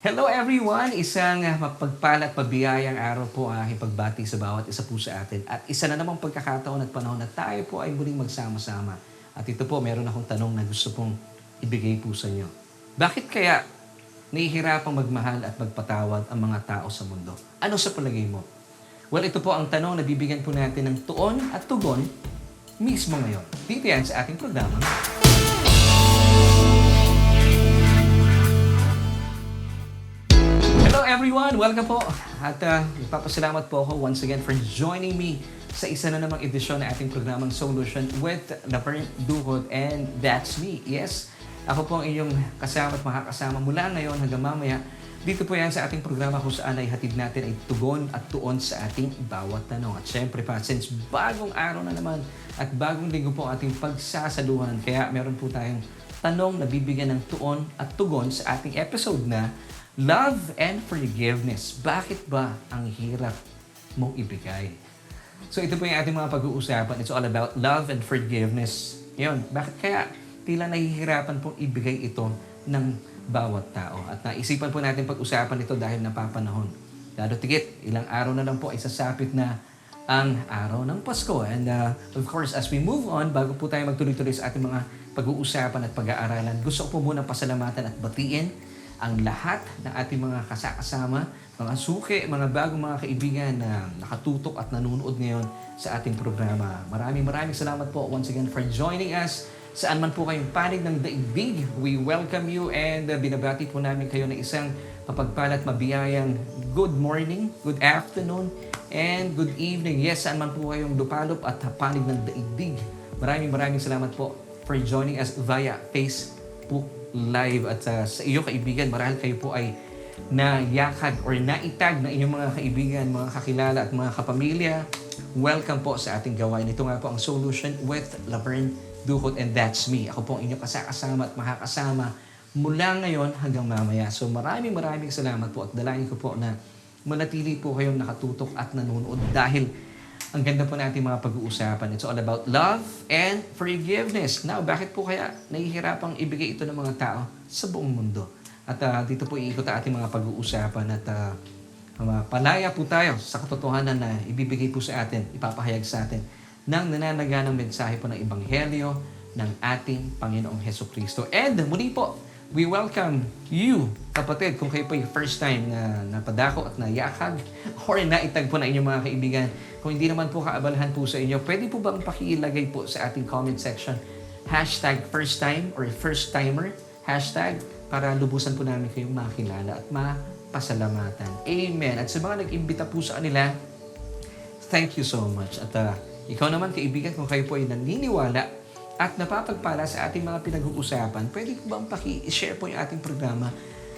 Hello everyone! Isang mapagpala at pabiyayang araw po ang aking pagbati sa bawat isa po sa atin. At isa na namang pagkakataon at panahon na tayo po ay muling magsama-sama. At ito po, meron akong tanong na gusto pong ibigay po sa inyo. Bakit kaya nahihirapang magmahal at magpatawad ang mga tao sa mundo? Ano sa palagay mo? Well, ito po ang tanong na bibigyan po natin ng tuon at tugon mismo ngayon. Dito yan sa ating programa. Hello everyone! Welcome po! At ipapasalamat po ako once again for joining me sa isa na namang edisyon ng ating programang Solution with Laverne Duhod, and that's me. Yes, ako po ang inyong kasama at makakasama mula ngayon hanggang mamaya. Dito po yan sa ating programa kung saan ay hatid natin ay tugon at tuon sa ating bawat tanong. At syempre pa, since bagong araw na naman at bagong linggo po ang ating pagsasaluhan, kaya meron po tayong tanong na bibigyan ng tuon at tugon sa ating episode na Love and Forgiveness. Bakit ba ang hirap mong ibigay? So ito po yung ating mga pag-uusapan. It's all about love and forgiveness. Yun, bakit kaya tila nahihirapan pong ibigay ito ng bawat tao? At naisipan po natin pag-usapan ito dahil napapanahon. Lalo tigit, ilang araw na lang po ay sasapit na ang araw ng Pasko. And of course, as we move on, bago po tayo magtuloy-tuloy sa ating mga pag-uusapan at pag-aaralan, gusto ko po munang pasalamatan at batiin ang lahat ng ating mga kasakasama, mga suki, mga bagong mga kaibigan na nakatutok at nanonood ngayon sa ating programa. Maraming salamat po once again for joining us. Saan man po kayong panig ng daigdig, we welcome you, and binabati po namin kayo ng isang mapagpalat, mabiyayang good morning, good afternoon, and good evening. Yes, saan man po kayong dupalop at panig ng daigdig. Maraming salamat po for joining us via Facebook Live. At sa iyo kaibigan, marahil kayo po ay nayakag or naitag ng inyong mga kaibigan, mga kakilala at mga kapamilya. Welcome po sa ating gawain. Ito nga po ang Solution with Laverne Duhod, and that's me. Ako po ang inyong kasakasama at makakasama mula ngayon hanggang mamaya. So maraming salamat po, at dalangin ko po na manatili po kayong nakatutok at nanonood dahil ang ganda po natin mga pag-uusapan. It's all about love and forgiveness. Now, bakit po kaya nahihirapang ibigay ito ng mga tao sa buong mundo? At dito po iikot ang ating mga pag-uusapan at palaya po tayo sa katotohanan na ibibigay po sa atin, ipapahayag sa atin ng nananaganang mensahe po ng Ebanghelyo ng ating Panginoong Hesukristo. And muli po, we welcome you, kapatid, kung kayo po yung first time na napadako at nayakag or naitag po na inyong mga kaibigan. Kung hindi naman po kaabalahan po sa inyo, pwede po bang pakilagay po sa ating comment section hashtag first time or first timer hashtag para lubusan po namin kayong makilala at mapasalamatan. Amen. At sa mga nag-imbita po sa kanila, thank you so much. At ikaw naman kaibigan, kung kayo po ay naniniwala at napapagpala sa ating mga pinag-uusapan, pwede po bang paki-share po yung ating programa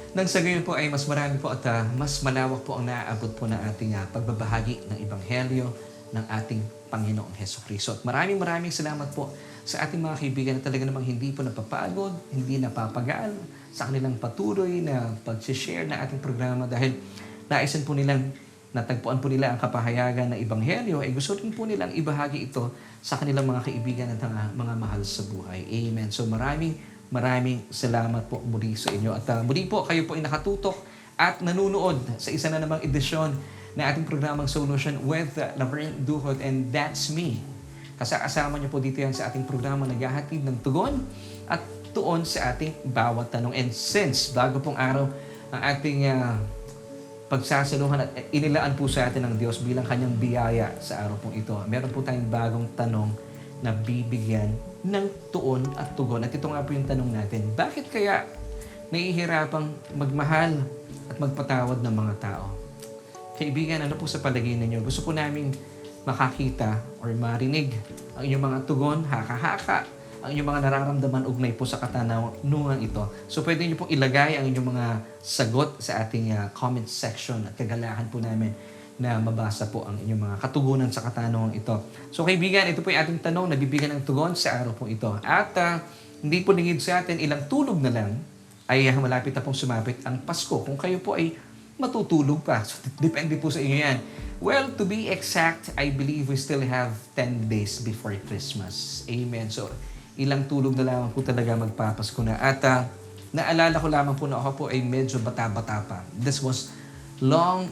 nang sa gayon po ay mas marami po at mas malawak po ang naaabot po ng ating pagbabahagi ng Ebanghelyo ng ating Panginoong Hesukristo. At maraming salamat po sa ating mga kaibigan na talaga namang hindi po napapagod, hindi napapagaan sa kanilang patuloy na pag-share ng ating programa dahil naisan po nilang natagpuan po nila ang kapahayagan ng Ebanghelyo, ay gusto rin po nilang ibahagi ito sa kanilang mga kaibigan at mga mahal sa buhay. Amen. So maraming salamat po muli sa inyo. At muli po, kayo po ay nakatutok at nanunood sa isa na namang edisyon na ating programang Solution with Laverne Duhod, and that's me. Kasama niyo po dito yan sa ating programa naghahatid ng tugon at tuon sa ating bawat tanong. And since bago pong araw ang ating pagsasaluhan at inilaan po sa atin ng Diyos bilang kanyang biyaya sa araw pong ito, meron po tayong bagong tanong na bibigyan ng tuon at tugon. At ito nga po yung tanong natin, bakit kaya nahihirapang magmahal at magpatawad ng mga tao? Kaibigan, ano po sa palagay ninyo? Gusto po namin makakita or marinig ang inyong mga tugon, haka-haka, ang inyong mga nararamdaman ugnay po sa katanungan ito. So pwede niyo pong ilagay ang inyong mga sagot sa ating comment section at kagalahan po namin na mabasa po ang inyong mga katugunan sa katanungan ito. So kaibigan, ito po yung ating tanong na bibigyan ng tugon sa araw po ito. At hindi po lingid sa atin, ilang tulog na lang ay malapit na pong sumapit ang Pasko. Kung kayo po ay matutulog pa, so depende po sa inyo yan. Well, to be exact, I believe we still have 10 days before Christmas. Amen. So ilang tulog na lamang po talaga magpapasko na. At naalala ko lamang po na ako po ay medyo bata-bata pa. This was long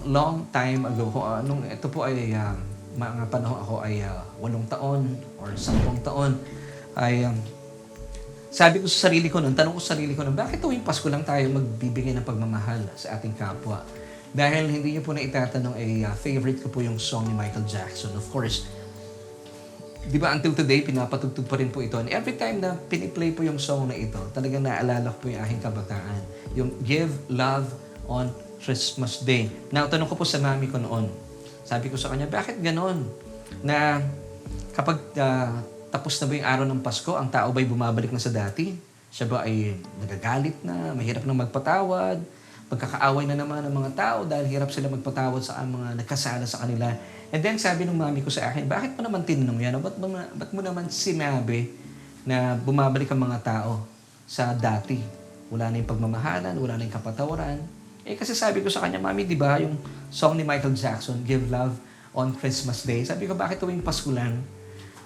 time ago. Nung ito po ay mga panahon ako ay 8 taon or 10 taon, ay sabi ko sa sarili ko noon, tanong ko sa sarili ko noon, bakit tuwing Pasko lang tayo magbibigay ng pagmamahal sa ating kapwa? Dahil hindi niyo po na itatanong ay favorite ko po yung song ni Michael Jackson. Of course, di ba until today, pinapatugtog pa rin po ito. And every time na piniplay po yung song na ito, talagang naalala ko po yung aking kabataan. Yung Give Love on Christmas Day. Now, tanong ko po sa mami ko noon. Sabi ko sa kanya, bakit ganon? Na kapag tapos na ba yung araw ng Pasko, ang tao ba'y bumabalik na sa dati? Siya ba ay nagagalit na, mahirap na magpatawad, magkakaaway na naman ang mga tao dahil hirap sila magpatawad sa mga nagkasala sa kanila. And then sabi ng mami ko sa akin, bakit mo naman tinanong yan? Ba't mo naman sinabi na bumabalik ang mga tao sa dati? Wala na yung pagmamahalan, wala na yung kapatawaran. Kasi sabi ko sa kanya, mami, di ba yung song ni Michael Jackson, Give Love on Christmas Day? Sabi ko, bakit tuwing Pasko lang?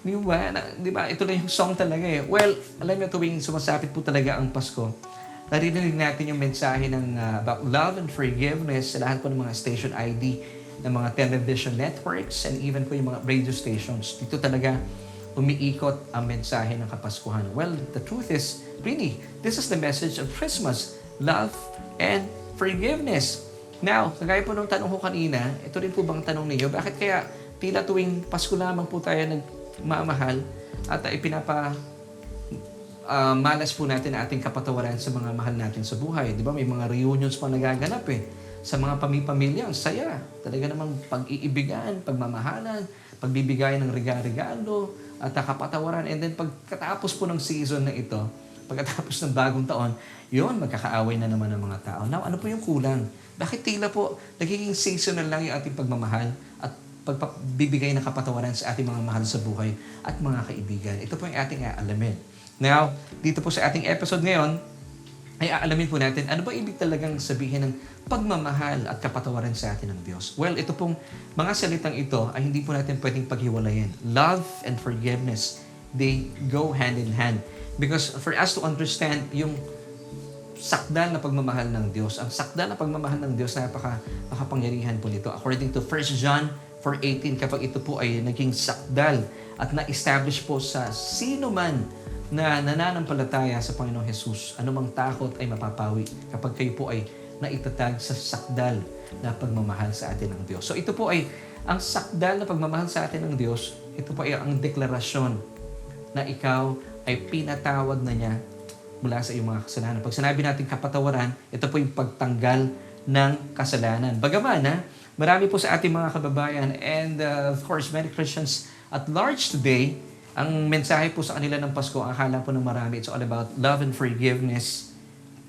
Di ba? Ito lang yung song talaga eh. Well, alam niyo, tuwing sumasapit po talaga ang Pasko, naririnig natin yung mensahe ng about love and forgiveness sa lahat po ng mga station ID ng mga television networks and even po yung mga radio stations. Dito talaga umiikot ang mensahe ng Kapaskuhan. Well, the truth is, really, this is the message of Christmas. Love and forgiveness. Now, kagaya po nung tanong ko kanina, ito rin po bang tanong ninyo, bakit kaya tila tuwing Pasko lamang po tayo nagmamahal at malas po natin ating kapatawaran sa mga mahal natin sa buhay. Di ba? May mga reunions pa nagaganap eh. Sa mga pamilya, ang saya. Talaga namang pag-iibigan, pagmamahalan, pagbibigay ng regalo at kapatawaran. And then pagkatapos po ng season na ito, pagkatapos ng bagong taon, yun, magkakaaway na naman ng mga tao. Now, ano po yung kulang? Bakit tila po nagiging seasonal lang yung ating pagmamahal at pagbibigay ng kapatawaran sa ating mga mahal sa buhay at mga kaibigan? Ito po yung ating aalamin. Now, dito po sa ating episode ngayon, ay aalamin po natin ano ba ibig talagang sabihin ng pagmamahal at kapatawaran sa atin ng Diyos. Well, ito pong mga salitang ito ay hindi po natin pwedeng paghiwalayin. Love and forgiveness, they go hand in hand. Because for us to understand yung sakdal na pagmamahal ng Diyos, ang sakdal na pagmamahal ng Diyos, napakapangyarihan po nito. According to 1 John 4:18, kapag ito po ay naging sakdal at na-establish po sa sino man na nananampalataya sa Panginoong Jesus, anumang takot ay mapapawi kapag kayo po ay naitatag sa sakdal na pagmamahal sa atin ng Diyos. So ito po ay ang sakdal na pagmamahal sa atin ng Diyos, ito po ay ang deklarasyon na ikaw ay pinatawad na niya mula sa iyong mga kasalanan. Pag sinabi natin kapatawaran, ito po yung pagtanggal ng kasalanan. Bagaman, marami po sa ating mga kababayan and of course, many Christians at large today, ang mensahe po sa kanila ng Pasko, akala po ng marami, it's all about love and forgiveness,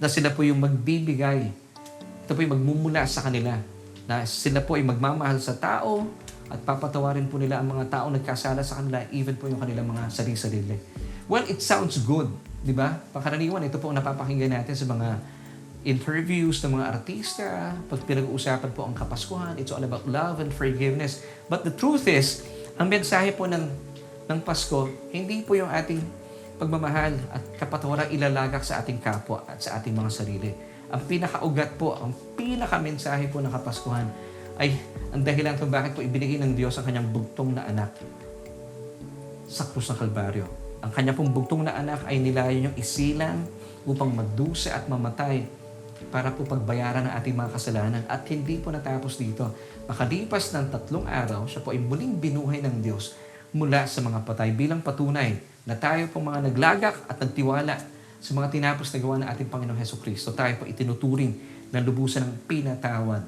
na sila po yung magbibigay. Ito po yung magmumula sa kanila, na sila po ay magmamahal sa tao at papatawarin po nila ang mga taong nagkasala sa kanila, even po yung kanilang mga sarili-sarili. Well, it sounds good, di ba? Pangkaraniwan, ito po ang napapakinggan natin sa mga interviews ng mga artista, pag pinag-uusapan po ang Kapaskuhan, it's all about love and forgiveness. But the truth is, ang mensahe po ng Pasko, hindi po yung ating pagmamahal at kapatawaran ilalagak sa ating kapwa at sa ating mga sarili. Ang pinakaugat po, ang pinakamensahe po ng Kapaskuhan ay ang dahilan kung bakit po ibinigay ng Diyos ang kanyang bugtong na anak sa krus ng Kalbaryo. Ang kanya pong bugtong na anak ay nilayo niyang isilang upang magdusa at mamatay para po pagbayaran ng ating mga kasalanan. At hindi po natapos dito. Makalipas ng 3 araw, siya po ay muling binuhay ng Diyos mula sa mga patay bilang patunay na tayo pong mga naglagak at nagtiwala sa mga tinapos na gawa ng ating Panginoong Hesukristo, tayo po itinuturing na lubusan ng pinatawad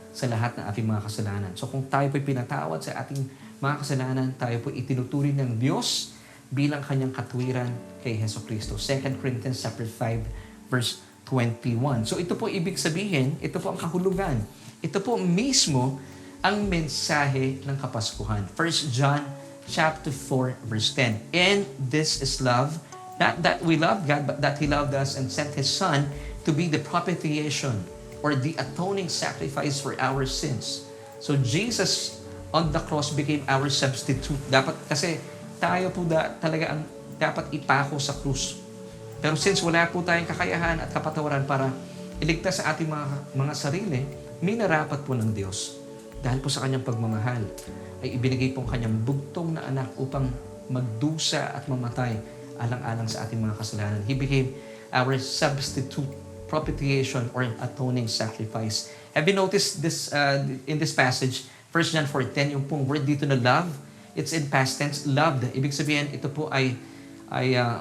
sa lahat ng ating mga kasalanan. So kung tayo po pinatawad sa ating mga kasalanan, tayo po itinuturing ng Diyos bilang kanyang katwiran kay Hesukristo. 2 Corinthians 5 verse 21. So ito po ibig sabihin, ito po ang kahulugan. Ito po mismo ang mensahe ng Kapaskuhan. 1 John chapter 4 verse 10. And this is love, not that we love God, but that He loved us and sent His Son to be the propitiation or the atoning sacrifice for our sins. So Jesus on the cross became our substitute. Dapat kasi tayo po talaga ang dapat ipako sa krus. Pero since wala po tayong kakayahan at kapatawaran para iligtas sa ating mga sarili, minarapat po ng Diyos. Dahil po sa kanyang pagmamahal, ay ibinigay po ang kanyang bugtong na anak upang magdusa at mamatay alang-alang sa ating mga kasalanan. He became our substitute propitiation or atoning sacrifice. Have you noticed this in this passage, 1 John 4:10, yung pong word dito na love, it's in past tense, loved. Ibig sabihin, ito po ay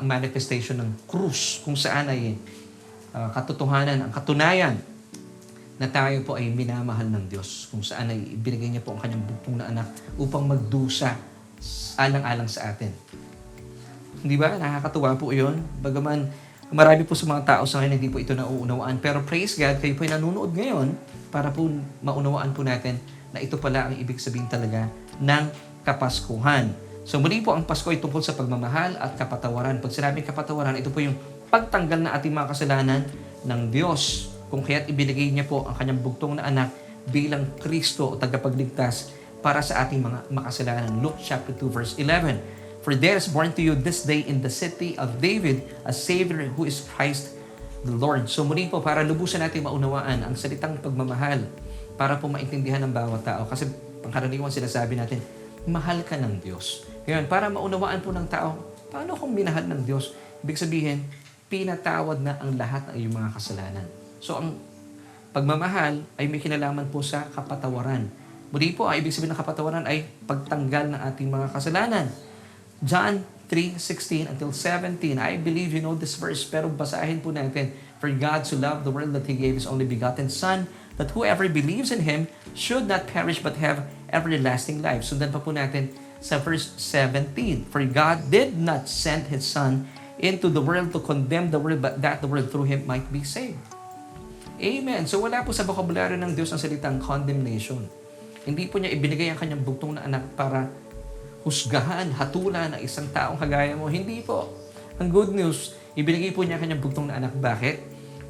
manifestation ng krus, kung saan ay katotohanan, ang katunayan na tayo po ay minamahal ng Diyos, kung saan ay ibinigay niya po ang kanyang bugtong na anak upang magdusa alang-alang sa atin. Hindi ba? Nakakatuwa po yun. Bagaman marami po sa mga tao sa ngayon hindi po ito nauunawaan. Pero praise God, kayo po ay nanonood ngayon para po maunawaan po natin na ito pala ang ibig sabihin talaga ng Kapaskuhan. So muli po ang Pasko ay tungkol sa pagmamahal at kapatawaran. Pag sinabing kapatawaran, ito po yung pagtanggal na ating mga kasalanan ng Diyos. Kung kaya't ibinigay niya po ang kanyang bugtong na anak bilang Kristo o tagapagligtas para sa ating mga makasalanan. Luke chapter 2 verse 11. For there is born to you this day in the city of David a Savior who is Christ the Lord. So muli po, para lubusan natin maunawaan ang salitang pagmamahal, para po maintindihan ng bawat tao. Kasi pangkaraniwan sinasabi natin, mahal ka ng Diyos. Ngayon, para maunawaan po ng tao, paano kung minahal ng Diyos? Ibig sabihin, pinatawad na ang lahat ng iyong mga kasalanan. So ang pagmamahal ay may kinalaman po sa kapatawaran. Muli po, ang ibig sabihin ng kapatawaran ay pagtanggal ng ating mga kasalanan. John 3:16 until 17. I believe you know this verse, pero basahin po natin. For God so loved the world that He gave His only begotten Son, that whoever believes in Him should not perish but have everlasting life. Sundan pa po natin sa verse 17. For God did not send His Son into the world to condemn the world, but that the world through Him might be saved. Amen. So wala po sa bokabularyo ng Diyos ang salitang condemnation. Hindi po niya ibinigay ang kanyang bugtong na anak para husgahan, hatulan ng isang taong kagaya mo. Hindi po. Ang good news, ibinigay po niya ang kanyang bugtong na anak. Bakit?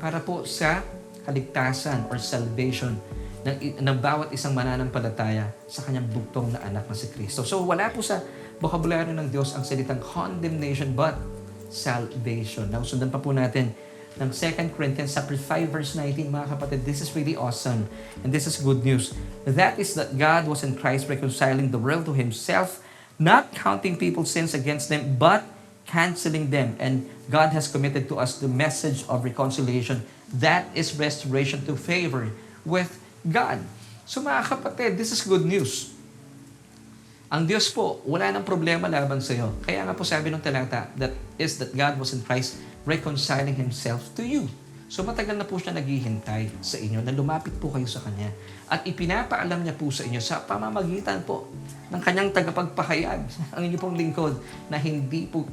Para po sa kaligtasan or salvation ng bawat isang mananampalataya sa kanyang bugtong na anak na si Kristo. So wala po sa bokabularyo ng Diyos ang salitang condemnation but salvation. Now, sundan pa po natin ng 2 Corinthians chapter 5 verse 19, mga kapatid. This is really awesome and this is good news. That is that God was in Christ reconciling the world to Himself, not counting people's sins against them, but canceling them. And God has committed to us the message of reconciliation. That is restoration to favor with God. So mga kapatid, this is good news. Ang Diyos po, wala nang problema laban sa iyo. Kaya nga po sabi ng talata, that God was in Christ reconciling Himself to you. So matagal na po siya naghihintay sa inyo na lumapit po kayo sa Kanya. At ipinapaalam niya po sa inyo sa pamamagitan po ng Kanyang tagapagpahayag, ang inyo pong lingkod, na hindi po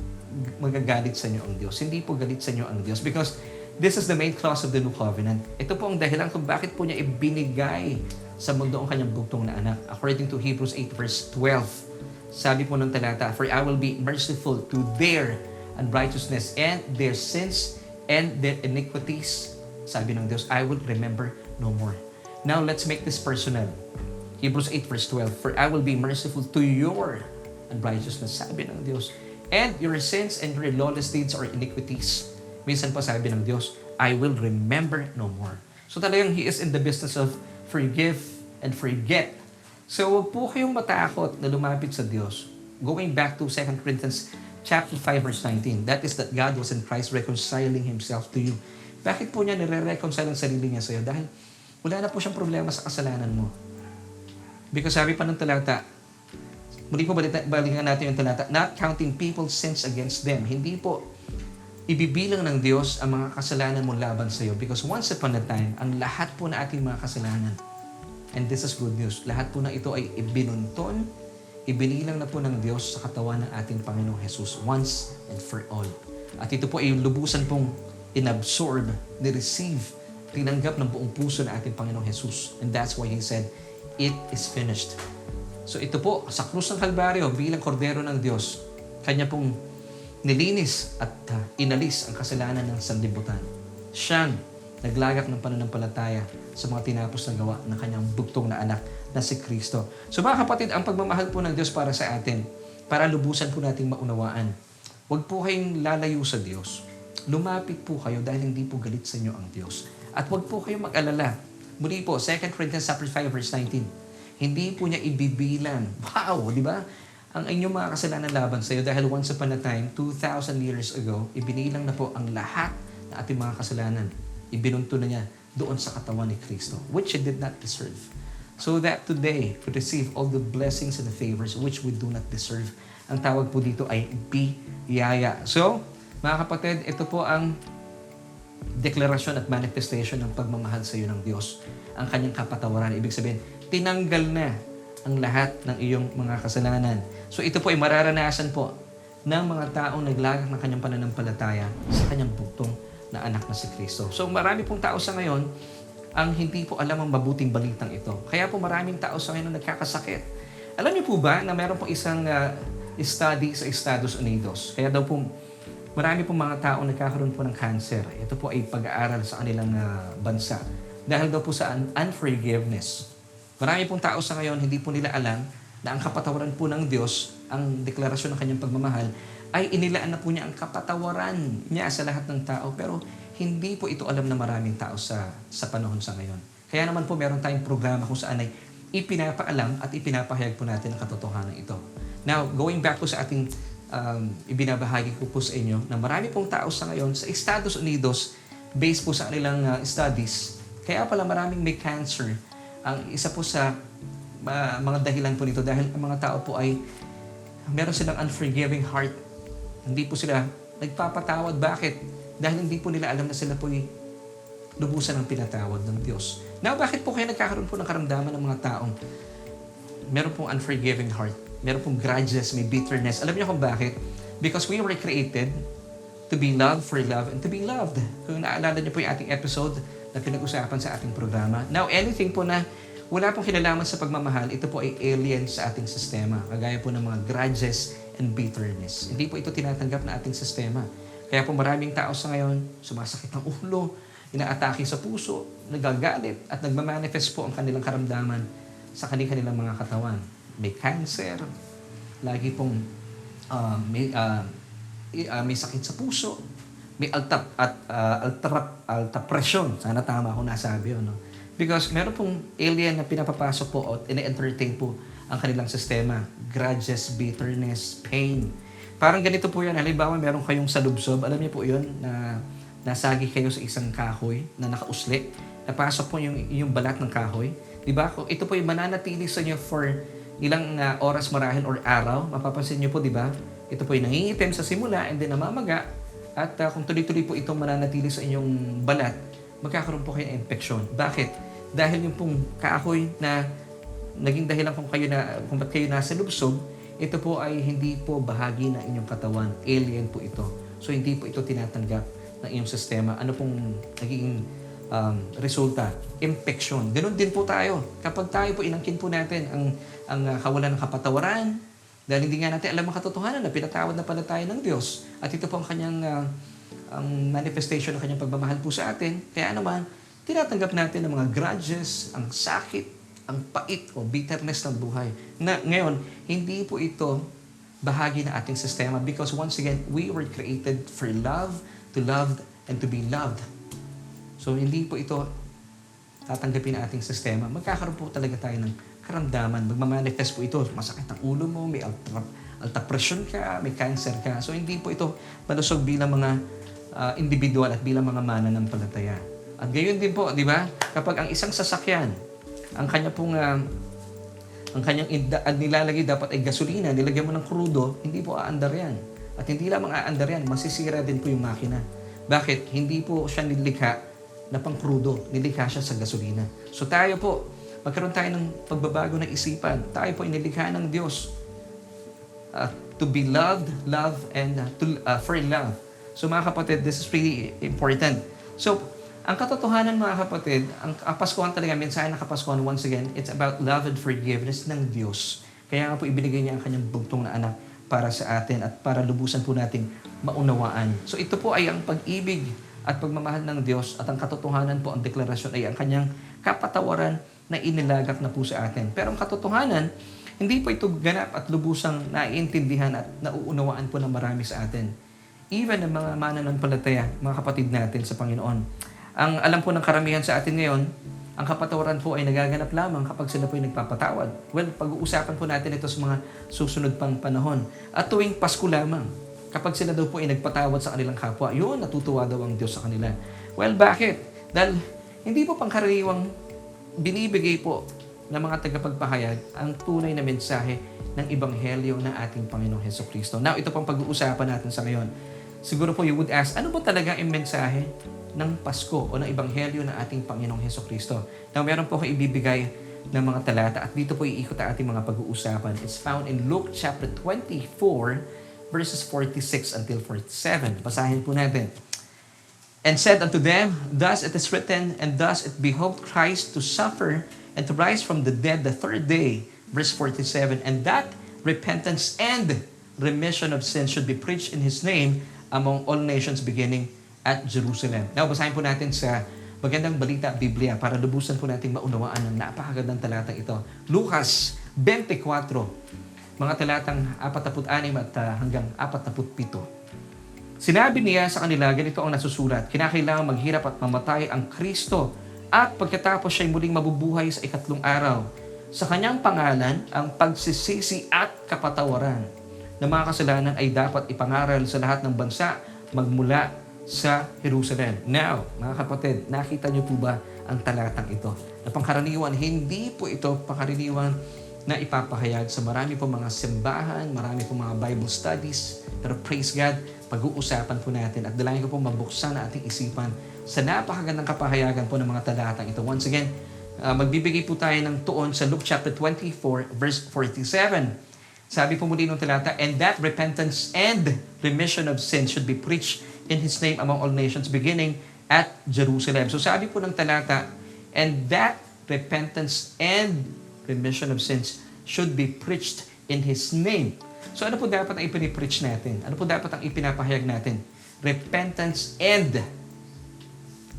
magagalit sa inyo ang Diyos. Hindi po galit sa inyo ang Diyos. Because this is the main clause of the New Covenant. Ito po ang dahilan kung bakit po niya ibinigay sa mundo ang kanyang bugtong na anak. According to Hebrews 8 verse 12, sabi po ng talata, for I will be merciful to their unrighteousness and their sins and their iniquities. Sabi ng Diyos, I will remember no more. Now, let's make this personal. Hebrews 8 verse 12, for I will be merciful to your unrighteousness. Sabi ng Diyos, and your sins and your lawless deeds or iniquities. Minsan pa sabi ng Diyos, I will remember no more. So talagang He is in the business of forgive and forget. So huwag po kayong matakot na lumapit sa Diyos. Going back to 2 Corinthians chapter 5 verse 19, that is that God was in Christ reconciling Himself to you. Bakit po niya nire-reconcile ang sarili niya sa iyo? Dahil wala na po siyang problema sa kasalanan mo. Because sabi pa ng talata, muli po balikan natin yung talata, not counting people's sins against them. Hindi po ibibilang ng Diyos ang mga kasalanan mo laban sa iyo. Because once upon a time, ang lahat po na ating mga kasalanan, and this is good news, lahat po na ito ay ibinunton, ibinilang na po ng Diyos sa katawan ng ating Panginoong Jesus once and for all. At ito po ay lubusan pong inabsorb, ni-receive, tinanggap ng buong puso ng ating Panginoong Jesus. And that's why He said, it is finished. So ito po, sa krus ng Kalbaryo, bilang kordero ng Diyos, Kanya pong nilinis at inalis ang kasalanan ng sanlibutan. Siyang naglagak ng pananampalataya sa mga tinapos na gawa ng Kanyang bugtong na anak na si Kristo. So mga kapatid, ang pagmamahal po ng Diyos para sa atin, para lubusan po nating maunawaan. Huwag po kayong lalayo sa Diyos. lumapit po kayo dahil hindi po galit sa inyo ang Diyos. At huwag po kayo mag-alala. Muli po, 2 Corinthians 5 verse 19. Hindi po niya ibibilang. Wow, di ba? Ang inyong mga kasalanan laban sa iyo dahil once upon a time, 2,000 years ago, ibinilang na po ang lahat ng ating mga kasalanan. Ibinunto na niya doon sa katawan ni Kristo, which He did not deserve. So that today, we receive all the blessings and the favors which we do not deserve. Ang tawag po dito ay biyaya. So, mga kapatid, ito po ang deklarasyon at manifestation ng pagmamahal sa iyo ng Diyos. Ang kanyang kapatawaran. Ibig sabihin, tinanggal na ang lahat ng iyong mga kasalanan. So ito po ay mararanasan po ng mga taong naglagak ng kanyang pananampalataya sa kanyang bugtong na anak na si Kristo. So marami pong tao sa ngayon ang hindi po alam ang mabuting balitang ito. Kaya po maraming tao sa ngayon nagkakasakit. Alam niyo po ba na meron pong isang study sa Estados Unidos? Kaya daw po marami pong mga tao nagkakaroon po ng cancer. Ito po ay pag-aaral sa kanilang bansa. Dahil daw po sa unforgiveness. Marami pong tao sa ngayon, hindi po nila alam na ang kapatawaran po ng Diyos, ang deklarasyon ng kanyang pagmamahal, ay inilaan na po niya ang kapatawaran niya sa lahat ng tao. Pero hindi po ito alam na maraming tao sa panahon sa ngayon. Kaya naman po meron tayong programa kung saan ay ipinapaalam at ipinapahayag po natin ang katotohanan ito. Now, going back po sa ating ibinabahagi ko po sa inyo na marami pong tao sa ngayon sa Estados Unidos, based po sa kanilang studies, kaya pala maraming may cancer. Ang isa po sa mga dahilan po nito dahil ang mga tao po ay meron silang unforgiving heart. Hindi po sila nagpapatawad. Bakit? Dahil hindi po nila alam na sila po ay lubusan ng pinatawad ng Diyos. Now, bakit po kayo nagkakaroon po ng karamdaman ng mga taong meron pong unforgiving heart? Meron pong grudges, may bitterness. Alam niyo kung bakit? Because we were created to be loved, for love, and to be loved. Kung naalala niyo po yung ating episode na pinag-usapan sa ating programa. Now, anything po na wala pong kinalaman sa pagmamahal, ito po ay alien sa ating sistema. Kagaya po ng mga grudges and bitterness. Hindi po ito tinatanggap na ating sistema. Kaya po maraming tao sa ngayon, sumasakit ng ulo, inaatake sa puso, nagagalit, at nagmamanifest po ang kanilang karamdaman sa kanilang mga katawan. May cancer, lagi pong may sakit sa puso, may alta presyon. Sana tama ako nasabi yun. No? Because meron pong alien na pinapapasok po at ine-entertain po ang kanilang sistema. Grudges, bitterness, pain. Parang ganito po yan. Halimbawa, meron kayong salubsob. Alam niyo po yun na nasagi kayo sa isang kahoy na nakausli. Napasok po yung balat ng kahoy. Diba? Ito po yung mananatili sa inyo for ilang oras marahil or araw. Mapapansin niyo po, diba? Ito po yung nangingitim sa simula and then namamaga. At kung tuloy-tuloy po itong mananatili sa inyong balat, magkakaroon po kayo ng infeksyon. Bakit? Dahil yung pong kahoy na naging dahilan kung ba't kayo nasa lubsob, ito po ay hindi po bahagi ng inyong katawan. Alien po ito. So hindi po ito tinatanggap ng inyong sistema. Ano pong naging resulta? Infeksyon. Ganun din po tayo. Kapag tayo po inangkin po natin ang kawalan ng kapatawaran, dahil hindi nga natin alam ang katotohanan na pinatawad na pala tayo ng Diyos. At ito po ang kanyang ang manifestation ng kanyang pagmamahal po sa atin. Kaya naman, tinatanggap natin ang mga grudges, ang sakit, ang pait o bitterness ng buhay. Na ngayon, hindi po ito bahagi ng ating sistema because once again, we were created for love, to love, and to be loved. So, hindi po ito tatanggapin ng ating sistema. Magkakaroon po talaga tayo ng karamdaman. Magmamanifest po ito. Masakit ang ulo mo, may alta pressure ka, may cancer ka. So, hindi po ito malusog bilang mga individual at bilang mga mananampalataya. At gayon din po, di ba? Kapag ang isang sasakyan, ang kanyang nilalagay dapat ay gasolina, nilagyan mo ng krudo, hindi po aandar yan. At hindi lamang aandar yan, masisira din po yung makina. Bakit? Hindi po siya nilikha na pang krudo, nilikha siya sa gasolina. So tayo po, magkaroon tayo ng pagbabago ng isipan. Tayo po inilikha ng Diyos to be loved, and for love. So mga kapatid, this is really important. So, ang katotohanan mga kapatid, ang Kapaskuhan talaga, mensahe ng Kapaskuhan, once again, it's about love and forgiveness ng Diyos. Kaya nga po ibinigay niya ang kanyang bugtong na anak para sa atin at para lubusan po nating maunawaan. So ito po ay ang pag-ibig at pagmamahal ng Diyos at ang katotohanan po, ang deklarasyon ay ang kanyang kapatawaran na inilagak na po sa atin. Pero ang katotohanan, hindi po ito ganap at lubusang naiintindihan at nauunawaan po ng marami sa atin. even ng mga mananampalataya, mga kapatid natin sa Panginoon. Ang alam po ng karamihan sa atin ngayon, ang kapatawaran po ay nagaganap lamang kapag sila po ay nagpapatawad. Well, pag-uusapan po natin ito sa mga susunod pang panahon. At tuwing Pasko lamang, kapag sila daw po ay nagpatawad sa kanilang kapwa, yun, natutuwa daw ang Diyos sa kanila. Well, bakit? Dahil hindi po pangkaraniwang binibigay po ng mga tagapagpahayag ang tunay na mensahe ng Ebanghelyo ng ating Panginoong Hesukristo. Now, ito pang pag-uusapan natin sa ngayon. Siguro po you would ask, ano ba talaga ang mensahe ng Pasko o ng Ebanghelyo ng ating Panginoong Hesukristo? Now, meron po akong ibibigay ng mga talata at dito po iikot ang ating mga pag-uusapan. It's found in Luke chapter 24, verses 46 until 47. Basahin po natin. And said unto them, Thus it is written, and thus it behoved Christ to suffer and to rise from the dead the third day. Verse 47, and that repentance and remission of sins should be preached in His name among all nations beginning at Jerusalem. Now, basahin po natin sa Magandang Balita Biblia para lubusan po natin maunawaan ang napakagandang talatang ito. Lucas 24, mga talatang 46 at hanggang 47. Sinabi niya sa kanila, ganito ang nasusulat, kinakailangan maghirap at mamatay ang Kristo at pagkatapos siya'y muling mabubuhay sa ikatlong araw. Sa kanyang pangalan, ang pagsisisi at kapatawaran ng mga kasalanan ay dapat ipangaral sa lahat ng bansa magmula sa Jerusalem. Now, mga kapatid, nakita niyo po ba ang talatang ito? Na pangkaraniwan, hindi po ito pangkaraniwan na ipapahayag sa marami po mga simbahan, marami po mga Bible studies. Pero praise God, pag-uusapan po natin at dalangin ko po mabuksan ang ating isipan sa napakagandang kapahayagan po ng mga talatang ito. Once again, magbibigay po tayo ng tuon sa Luke chapter 24, verse 47. Sabi po muli ng talata, and that repentance and remission of sins should be preached in His name among all nations, beginning at Jerusalem. So sabi po ng talata, and that repentance and remission of sins should be preached in His name. So ano po dapat ang ipinipreach natin? Ano po dapat ang ipinapahayag natin? Repentance and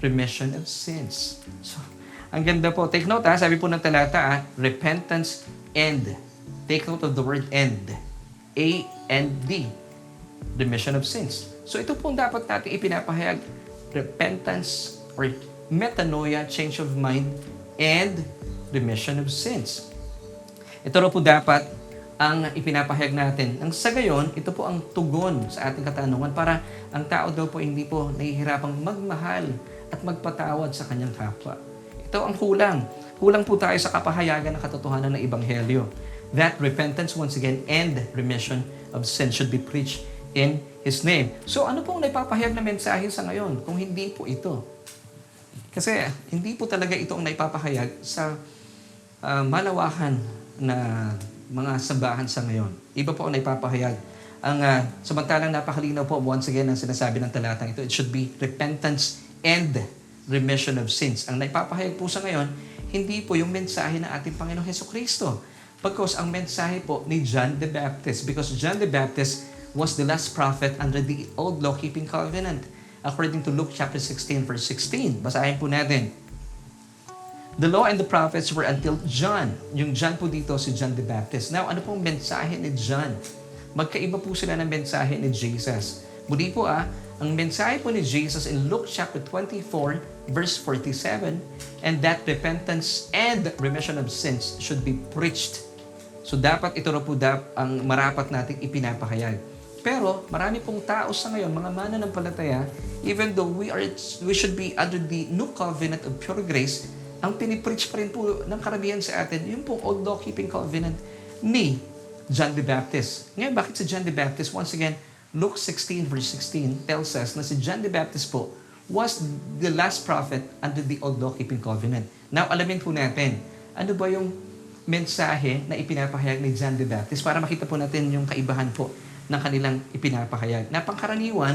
remission of sins. So, ang ganda po. Take note sabi po ng talata, repentance and. Take note of the word and. A-N-D. Remission of sins. So ito po dapat natin ipinapahayag. Repentance or metanoia, change of mind, and remission of sins. Ito po dapat ang ipinapahayag natin. Ang sa gayon, ito po ang tugon sa ating katanungan para ang tao daw po hindi po nahihirapang magmahal at magpatawad sa kanyang kapwa. Ito ang kulang. Kulang po tayo sa kapahayagan ng katotohanan ng Ebanghelyo. That repentance, once again, and remission of sin should be preached in His name. So ano pong naipapahayag na mensahe sa ngayon kung hindi po ito? Kasi hindi po talaga ito ang naipapahayag sa malawakan na mga sambahan sa ngayon. Iba po ang naipapahayag. Samantalang napakalinaw po, once again, ang sinasabi ng talatang ito, it should be repentance and remission of sins. Ang naipapahayag po sa ngayon, hindi po yung mensahe ng ating Panginoong Hesukristo. Because ang mensahe po ni John the Baptist, because John the Baptist was the last prophet under the old law-keeping covenant. According to Luke chapter 16, verse 16. Basahin po natin. The law and the prophets were until John. Yung John po dito, si John the Baptist. Now, ano pong mensahe ni John? Magkaiba po sila ng mensahe ni Jesus. Muli po ang mensahe po ni Jesus in Luke chapter 24, verse 47, and that repentance and remission of sins should be preached. So dapat ito po ang marapat nating ipinapahayag. Pero marami pong tao sa ngayon, mga mananampalataya, even though we should be under the new covenant of pure grace, ang pinipreach pa rin po ng karamihan sa atin, yung pong old law-keeping covenant ni John the Baptist. Ngayon, bakit si John the Baptist? Once again, Luke 16 verse 16 tells us na si John the Baptist po was the last prophet under the old law-keeping covenant. Now, alamin po natin, ano ba yung mensahe na ipinapahayag ni John the Baptist para makita po natin yung kaibahan po ng kanilang ipinapahayag. Na pangkaraniwan,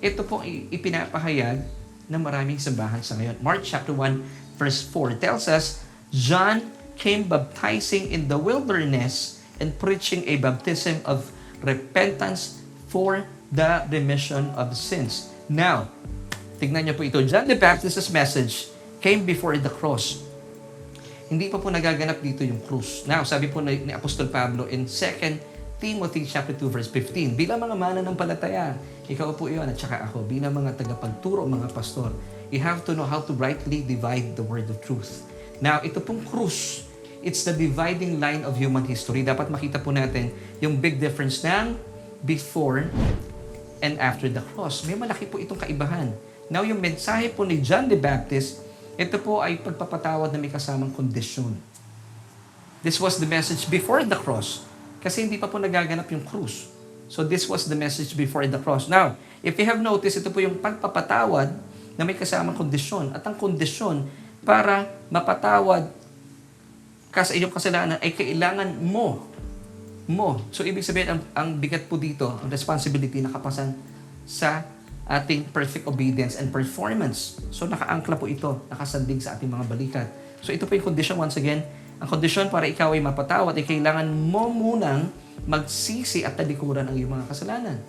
ito po ipinapahayag ng maraming sambahan sa ngayon. Mark chapter 1 verse 4 tells us, John came baptizing in the wilderness and preaching a baptism of repentance for the remission of sins. Now, tignan niyo po ito. John the Baptist's message came before the cross. Hindi pa po nagaganap dito yung krus. Now, sabi po ni Apostol Pablo in 2 Timothy chapter 2 verse 15. Bilang mga mananampalataya, ikaw po iyon at saka ako, bilang mga tagapagturo, mga pastor, you have to know how to rightly divide the word of truth. Now, ito pong krus, it's the dividing line of human history. Dapat makita po natin yung big difference ng before and after the cross. May malaki po itong kaibahan. Now, yung mensahe po ni John the Baptist, ito po ay pagpapatawad na may kasamang kondisyon. This was the message before the cross. Kasi hindi pa po nagaganap yung krus. So this was the message before the cross. Now, if you have noticed, ito po yung pagpapatawad na may kasamang kondisyon. At ang kondisyon para mapatawad ka sa iyong kasalanan ay kailangan mo. So ibig sabihin, ang bigat po dito, ang responsibility nakapasan sa ating perfect obedience and performance. So nakaangkla po ito, nakasandig sa ating mga balikat. So ito po yung condition once again. Ang kondisyon para ikaw ay mapatawad ay kailangan mo munang magsisi at talikuran ang iyong mga kasalanan.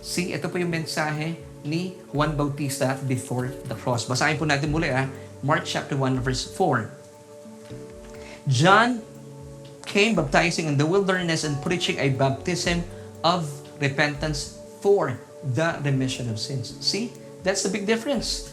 See, ito po yung mensahe ni Juan Bautista before the cross. Basahin po natin muli Mark chapter 1 verse 4. John came baptizing in the wilderness and preaching a baptism of repentance for the remission of sins. See, that's the big difference.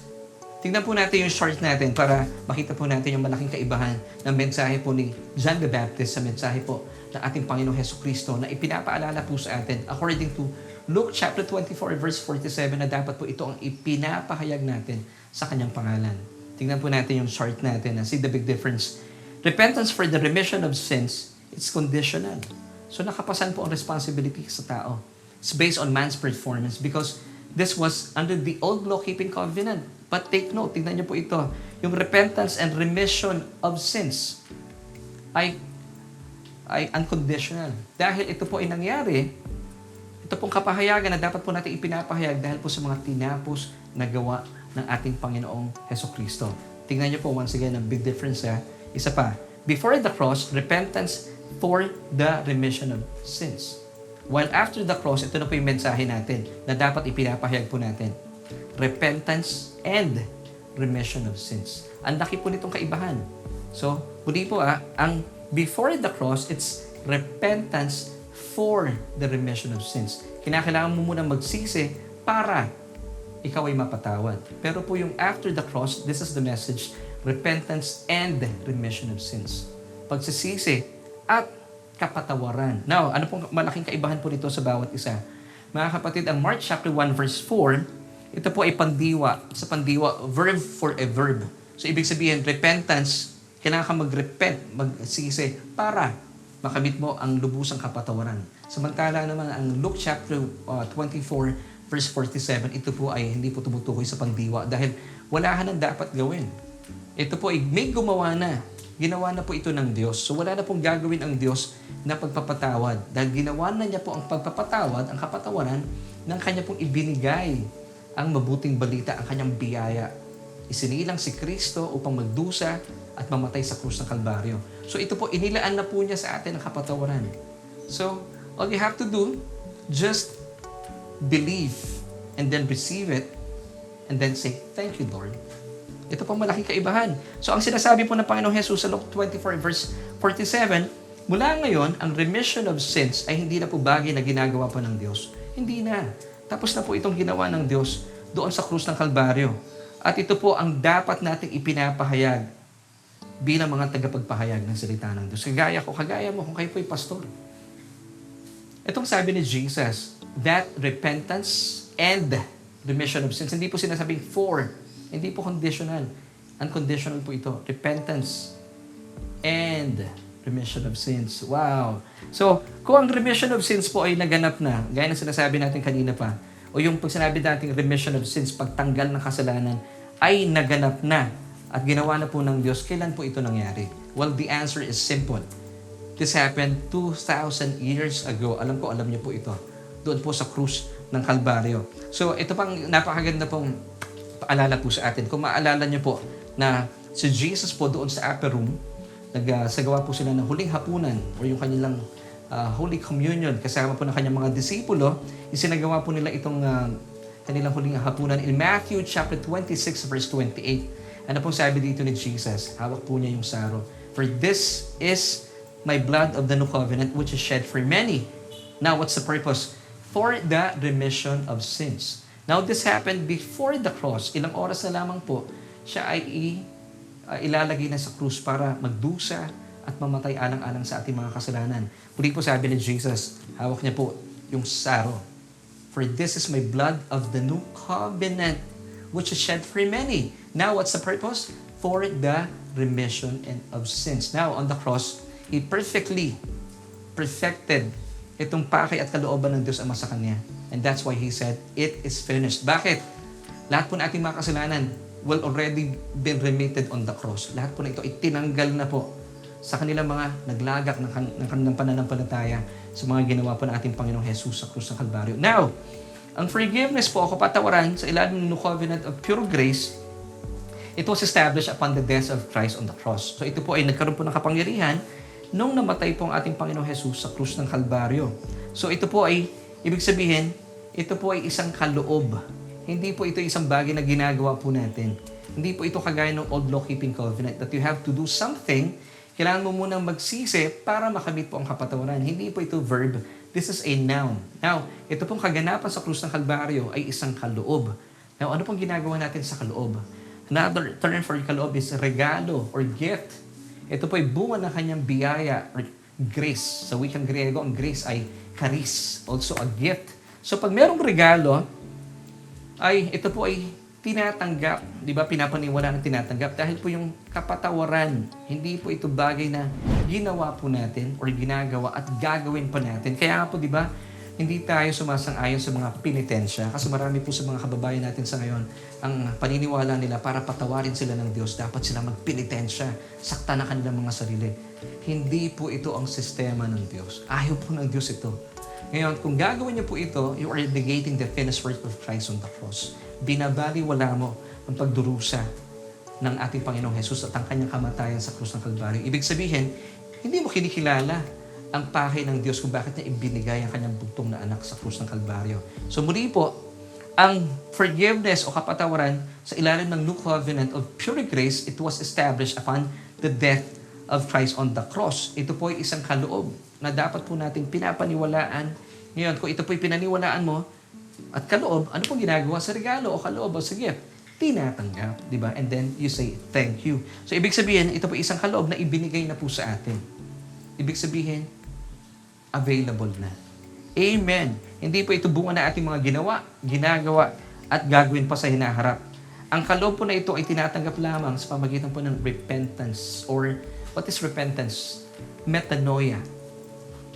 Tingnan po natin yung short natin para makita po natin yung malaking kaibahan ng mensahe po ni John the Baptist sa mensahe po ng ating Panginoong Hesukristo na ipinapaalala po sa atin according to Luke chapter 24 verse 47 na dapat po ito ang ipinapahayag natin sa kanyang pangalan. Tingnan po natin yung short natin na see the big difference. Repentance for the remission of sins, it's conditional. So nakapasan po ang responsibility sa tao. It's based on man's performance because this was under the old law-keeping covenant. But take note, tingnan niyo po ito. Yung repentance and remission of sins ay unconditional. Dahil ito po ay nangyari, ito pong kapahayagan na dapat po natin ipinapahayag dahil po sa mga tinapos na gawa ng ating Panginoong Hesukristo. Tingnan niyo po once again ang big difference. Isa pa, before the cross, repentance for the remission of sins. While after the cross, ito na po yung mensahe natin na dapat ipinapahayag po natin. Repentance and remission of sins. Ang laki po nitong kaibahan. So, muli po ang before the cross, it's repentance for the remission of sins. Kinakailangan mo muna magsisi para ikaw ay mapatawad. Pero po yung after the cross, this is the message, repentance and remission of sins. Pagsisisi at kapatawaran. Now, ano pong malaking kaibahan po nito sa bawat isa? Mga kapatid, ang Mark chapter 1 verse 4, ito po ay pandiwa. Sa pandiwa, verb for a verb. So, ibig sabihin, repentance, kailangan ka mag-repent, magsisi, para makamit mo ang lubusang kapatawaran. Samantala naman, ang Luke chapter 24, verse 47, ito po ay hindi po tumutukoy sa pandiwa dahil wala ka nang dapat gawin. Ito po ay may gumawa na. Ginawa na po ito ng Diyos. So, wala na pong gagawin ang Diyos na pagpapatawad. Dahil ginawa na niya po ang pagpapatawad, ang kapatawaran, ng kanya pong ibinigay ang mabuting balita, ang kanyang biyaya. Isinilang si Kristo upang magdusa at mamatay sa krus ng Kalbaryo. So ito po, inilaan na po niya sa atin ang kapatawaran. So, all you have to do, just believe and then receive it and then say, thank you, Lord. Ito po malaking kaibahan. So ang sinasabi po ng Panginoong Jesus sa Luke 24 verse 47, mula ngayon, ang remission of sins ay hindi na po bagay na ginagawa pa ng Diyos. Hindi na. Tapos na po itong ginawa ng Diyos doon sa krus ng Kalbaryo. At ito po ang dapat nating ipinapahayag bilang mga tagapagpahayag ng salita ng Diyos. Kagaya mo, kung kayo po'y pastor. Itong sabi ni Jesus, that repentance and remission of sins, hindi po sinasabing for, hindi po conditional. Unconditional po ito. Repentance and remission of sins. Wow. So, kung ang remission of sins po ay naganap na, gaya ng sinasabi natin kanina pa, o yung pag sinabi natin remission of sins, pagtanggal ng kasalanan, ay naganap na at ginawa na po ng Diyos, kailan po ito nangyari? Well, the answer is simple. This happened 2,000 years ago. Alam niyo po ito. Doon po sa krus ng Kalbaryo. So, ito pang napakaganda pong paalala po sa atin. Kung maalala niyo po na si Jesus po doon sa upper room, nagsagawa po sila ng huling hapunan o yung kanilang Holy Communion kasama po ng kanyang mga disipulo, isinagawa po nila itong kanilang huling hapunan in Matthew chapter 26 verse 28. Ano pong sabi dito ni Jesus? Hawak po niya yung saro. For this is my blood of the new covenant which is shed for many. Now, what's the purpose? For the remission of sins. Now, this happened before the cross. Ilang oras na lamang po, siya ay ilalagay na sa krus para magdusa at mamatay alang-alang sa ating mga kasalanan. Muli po sabi ni Jesus, hawak niya po yung saro. For this is my blood of the new covenant, which is shed for many. Now, what's the purpose? For the remission of sins. Now, on the cross, He perfected itong pakay at kalooban ng Diyos Ama sa Kanya. And that's why He said, it is finished. Bakit? Lahat po ng ating mga kasalanan will already been remitted on the cross. Lahat po na ito itinanggal na po sa kanilang mga naglagak ng kanilang pananampalataya sa mga ginawa po ng ating Panginoong Jesus sa krus ng Kalbaryo. Now, ang forgiveness po o kapatawaran sa ilalim ng New Covenant of pure grace, it was established upon the death of Christ on the cross. So ito po ay nagkaroon po ng kapangyarihan nung namatay po ang ating Panginoong Jesus sa krus ng Kalbaryo. So ito po ay, ibig sabihin, ito po ay isang kaloob. Hindi po ito isang bagay na ginagawa po natin. Hindi po ito kagaya ng old law-keeping covenant that you have to do something. Kailangan mo munang magsisi para makamit po ang kapatawaran. Hindi po ito verb. This is a noun. Now, ito pong kaganapan sa krus ng Kalbaryo ay isang kaloob. Now, ano pong ginagawa natin sa kaloob? Another term for kaloob is regalo or gift. Ito po ay bunga ng kanyang biyaya or grace. Sa wikang Griego, ang grace ay charis, also a gift. So, pag merong regalo, ay ito po ay tinatanggap, di ba? Pinapaniwala ng tinatanggap dahil po yung kapatawaran, hindi po ito bagay na ginawa po natin or ginagawa at gagawin pa natin. Kaya nga po, di ba, hindi tayo sumasang-ayon sa mga penitensya kasi marami po sa mga kababayan natin sa ngayon ang paniniwala nila para patawarin sila ng Diyos, dapat sila magpenitensya, sakta na kanilang mga sarili. Hindi po ito ang sistema ng Diyos. Ayaw po ng Diyos ito. Ngayon, kung gagawin niyo po ito, you are negating the finished work of Christ on the cross. Binabaliwala mo ang pagdurusa ng ating Panginoong Jesus at ang kanyang kamatayan sa krus ng Kalbaryo. Ibig sabihin, hindi mo kinikilala ang pahay ng Diyos kung bakit niya ibinigay ang kanyang bugtong na anak sa krus ng Kalbaryo. So muli po, ang forgiveness o kapatawaran sa ilalim ng New Covenant of pure grace, it was established upon the death of Christ on the cross. Ito po ay isang kaloob na dapat po nating pinapaniwalaan. Ngayon, kung ito po ay pinaniwalaan mo, at kaloob, ano pong ginagawa sa regalo o kaloob o sa gift? Tinatanggap, di ba? And then you say, thank you. So, ibig sabihin, ito po isang kaloob na ibinigay na po sa atin. Ibig sabihin, available na. Amen. Hindi po ito bunga na ating mga ginagawa, at gagawin pa sa hinaharap. Ang kaloob po na ito ay tinatanggap lamang sa pamagitan po ng repentance. Or, what is repentance? Metanoia.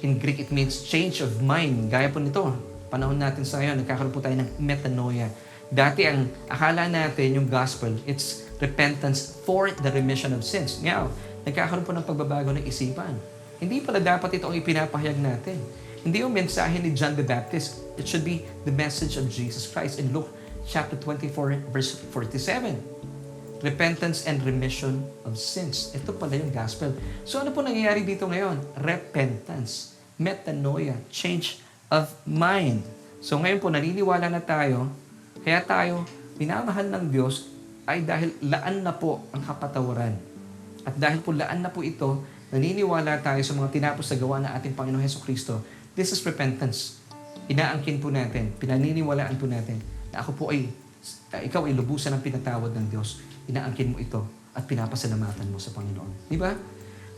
In Greek, it means change of mind. Gaya po nito, panahon natin sa ngayon, nagkakaroon po tayo ng metanoia. Dati ang akala natin, yung gospel, it's repentance for the remission of sins. Now, nagkakaroon po ng pagbabago ng isipan. Hindi pala dapat ito ang ipinapahayag natin. Hindi yung mensahe ni John the Baptist. It should be the message of Jesus Christ in Luke chapter 24, verse 47. Repentance and remission of sins. Ito pala yung gospel. So ano po nangyayari dito ngayon? Repentance, metanoia, change of mind. So ngayon po, naniniwala na tayo, kaya tayo, minamahal ng Diyos, ay dahil laan na po ang kapatawaran. At dahil po laan na po ito, naniniwala tayo sa mga tinapos na gawa ng ating Panginoong Hesukristo. This is repentance. Inaangkin po natin, pinaniniwalaan po natin, na ako po ay, ikaw ay lubusan ng pinatawad ng Diyos. Inaangkin mo ito at pinapasalamatan mo sa Panginoon. Di ba?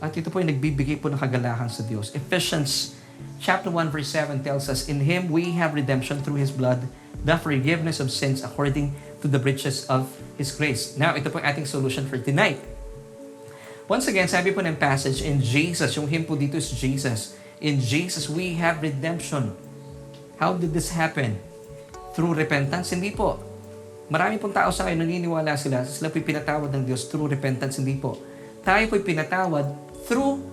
At ito po ay nagbibigay po ng kagalakan sa Diyos. Ephesians chapter 1 verse 7 tells us, in Him we have redemption through His blood, the forgiveness of sins according to the riches of His grace. Now, ito po ang ating solution for tonight. Once again, sabi po ng passage, in Jesus, yung Him po dito is Jesus. In Jesus, we have redemption. How did this happen? Through repentance? Hindi po. Marami pong tao sa kayo naniniwala sila po'y pinatawad ng Diyos through repentance. Hindi po. Tayo po'y pinatawad through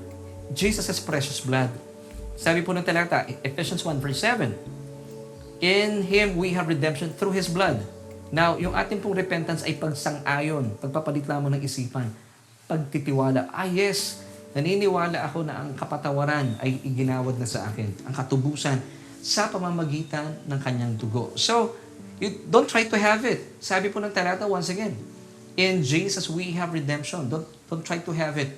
Jesus' precious blood. Sabi po ng talata, Ephesians 1 verse 7, in Him we have redemption through His blood. Now, yung ating pong repentance ay pagsang-ayon, pagpapalit lamang ng isipan, pagtitiwala. Yes, naniniwala ako na ang kapatawaran ay iginawad na sa akin, ang katubusan sa pamamagitan ng kanyang dugo. So, you don't try to have it. Sabi po ng talata once again, in Jesus we have redemption. Don't try to have it.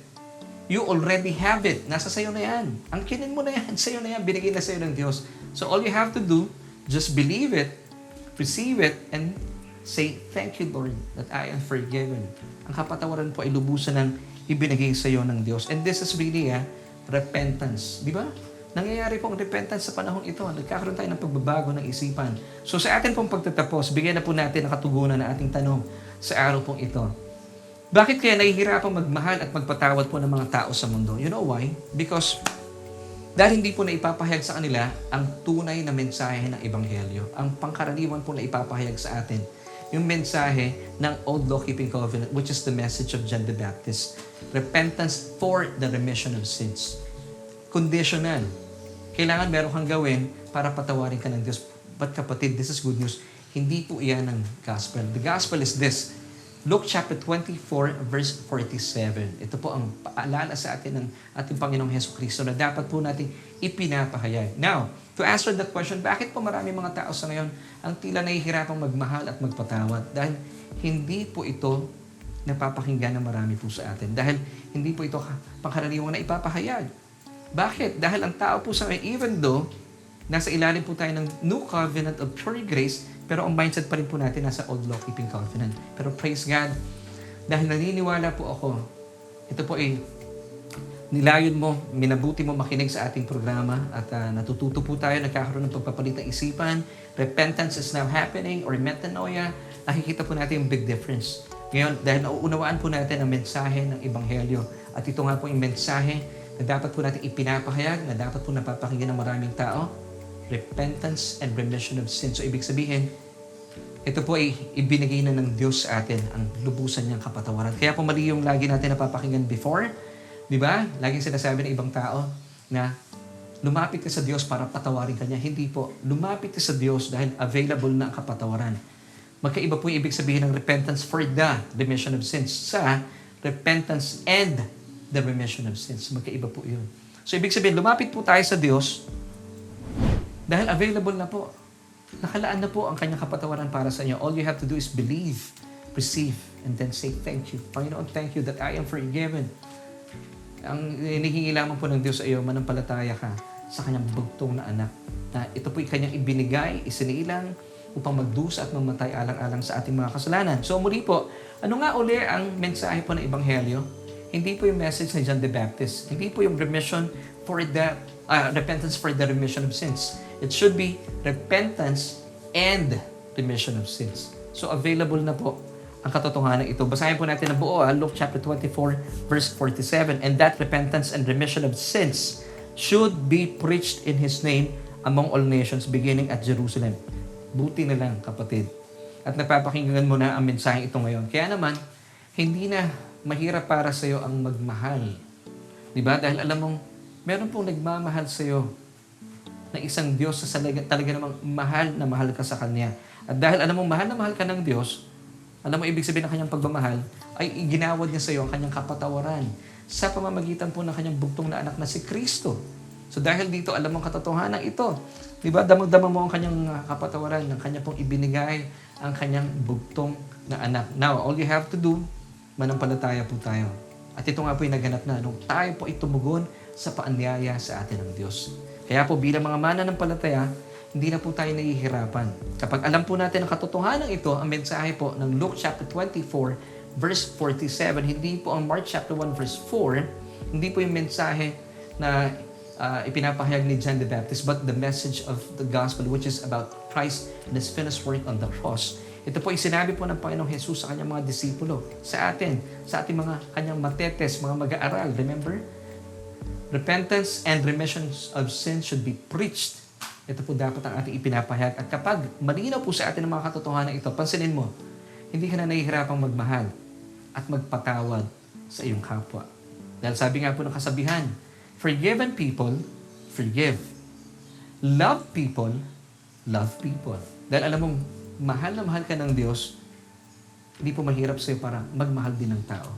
You already have it. Nasa sayo na yan. Angkinin mo na yan. Sayo na yan. Binigay na sayo ng Diyos. So all you have to do, just believe it, receive it, and say, thank you, Lord, that I am forgiven. Ang kapatawaran po ay lubusan ng ibinigay sa iyo ng Diyos. And this is really repentance. Di ba? Nangyayari pong repentance sa panahon ito. Nagkakaroon tayo ng pagbabago ng isipan. So sa atin pong pagtatapos, bigyan na po natin ang katugunan na ating tanong sa araw pong ito. Bakit kaya nahihirapang magmahal at magpatawad po ng mga tao sa mundo? You know why? Because dahil hindi po na ipapahayag sa kanila ang tunay na mensahe ng Ebanghelyo. Ang pangkaraniwan po na ipapahayag sa atin, yung mensahe ng Old Law-Keeping Covenant, which is the message of John the Baptist. Repentance for the remission of sins. Conditional. Kailangan meron kang gawin para patawarin ka ng Diyos. But kapatid, this is good news. Hindi po iyan ang gospel. The gospel is this. Luke chapter 24, verse 47. Ito po ang paalala sa atin ng ating Panginoong Hesus Kristo na dapat po nating ipinapahayag. Now, to answer that question, bakit po marami mga tao sa ngayon ang tila nahihirapang magmahal at magpatawad? Dahil hindi po ito napapakinggan ng marami po sa atin. Dahil hindi po ito pangkaraniwang na ipapahayag. Bakit? Dahil ang tao po sa ngayon, even though nasa ilalim po tayo ng New Covenant of pure grace, pero ang mindset pa rin po natin nasa Old Law-Keeping Covenant. Pero praise God, dahil naniniwala po ako, ito po ay nilayon mo, minabuti mo makinig sa ating programa at natututo po tayo, nagkakaroon ng pagpapalit ng isipan, repentance is now happening, or metanoia, nakikita po natin yung big difference. Ngayon, dahil nauunawaan po natin ang mensahe ng Ebanghelyo, at ito nga po yung mensahe na dapat po natin ipinapahayag, na dapat po napapakinggan ng maraming tao, repentance and remission of sin. So, ibig sabihin, ito po ay ibinigay na ng Diyos sa atin ang lubusan niyang kapatawaran. Kaya po mali yung lagi natin napapakinggan before, di ba? Laging sinasabi ng ibang tao na lumapit ka sa Diyos para patawarin ka niya. Hindi po. Lumapit ka sa Diyos dahil available na ang kapatawaran. Magkaiba po yung ibig sabihin ng repentance for the remission of sins sa repentance and the remission of sins. Magkaiba po yun. So, ibig sabihin, lumapit po tayo sa Diyos dahil available na po. Nakalaan na po ang kanyang kapatawaran para sa inyo. All you have to do is believe, receive, and then say, thank you. Panginoon, thank you that I am forgiven. Ang hinihingi lamang po ng Diyos sa iyo, manampalataya ka sa kanyang bugtong na anak. Na ito po'y kanyang ibinigay, isinilang, upang magdusa at mamatay alang-alang sa ating mga kasalanan. So muli po, ano nga uli ang mensahe po ng Ebanghelyo? Hindi po yung message ni John the Baptist. Hindi po yung remission for the repentance for the remission of sins. It should be repentance and remission of sins. So available na po ang katotohanan ito. Basahin po natin ang buo, Luke chapter 24, verse 47. And that repentance and remission of sins should be preached in His name among all nations, beginning at Jerusalem. Buti na lang, kapatid. At napapakinggan mo na ang mensahe ito ngayon. Kaya naman, hindi na mahirap para sa iyo ang magmahal. Diba? Dahil alam mong, meron pong nagmamahal sa iyo na isang Diyos sa talaga namang mahal ka sa Kanya. At dahil alam mong mahal na mahal ka ng Diyos, alam mo ibig sabihin ng Kanyang pagmamahal, ay ginawad niya sa iyo ang Kanyang kapatawaran sa pamamagitan po ng Kanyang bugtong na anak na si Kristo. So dahil dito, alam mo ang katotohanan ito. Diba? Damang-damang mo ang Kanyang kapatawaran, ang Kanya pong ibinigay, ang Kanyang bugtong na anak. Now, all you have to do, manampalataya po tayo. At ito nga po yung naganap na nung tayo po ay tumugon sa paanyaya sa atin ng Diyos. Kaya po bilang mga mananampalataya, hindi na po tayo nahihirapan. Kapag alam po natin ang katotohanan ito, ang mensahe po ng Luke chapter 24, verse 47, hindi po ang Mark chapter 1, verse 4, hindi po yung mensahe na ipinapahayag ni John the Baptist, but the message of the gospel, which is about Christ and His finished work on the cross. Ito po ay sinabi po ng Panginoong Jesus sa kanyang mga disipulo, sa atin, sa ating mga kanyang matetes, mga mag-aaral. Remember? Repentance and remission of sin should be preached. Ito po dapat ang ating ipinapahayag. At kapag malinaw po sa atin ang mga katotohanan ito, pansinin mo, hindi ka na nahihirapang magmahal at magpatawad sa iyong kapwa. Dahil sabi nga po ng kasabihan, forgiven people, forgive. Love people, love people. Dahil alam mong, mahal na mahal ka ng Diyos, hindi po mahirap sa'yo para magmahal din ng tao.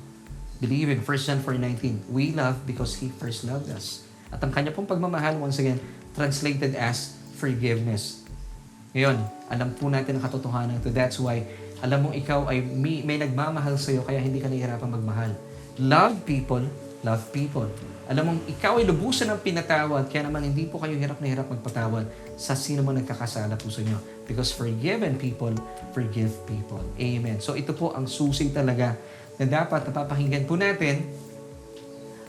Believe in 1 John 4:19, we love because He first loved us. At ang kanya pong pagmamahal, once again, translated as forgiveness. Ngayon, alam po natin ang katotohanan ito. That's why, alam mong ikaw ay may nagmamahal sa'yo, kaya hindi ka nahihirapang magmahal. Love people, love people. Alam mong ikaw ay lubusan ng pinatawad, kaya naman hindi po kayo hirap na hirap magpatawad sa sino man nagkakasala po sa inyo. Because forgiven people, forgive people. Amen. So ito po ang susi talaga na dapat napapakinggan po natin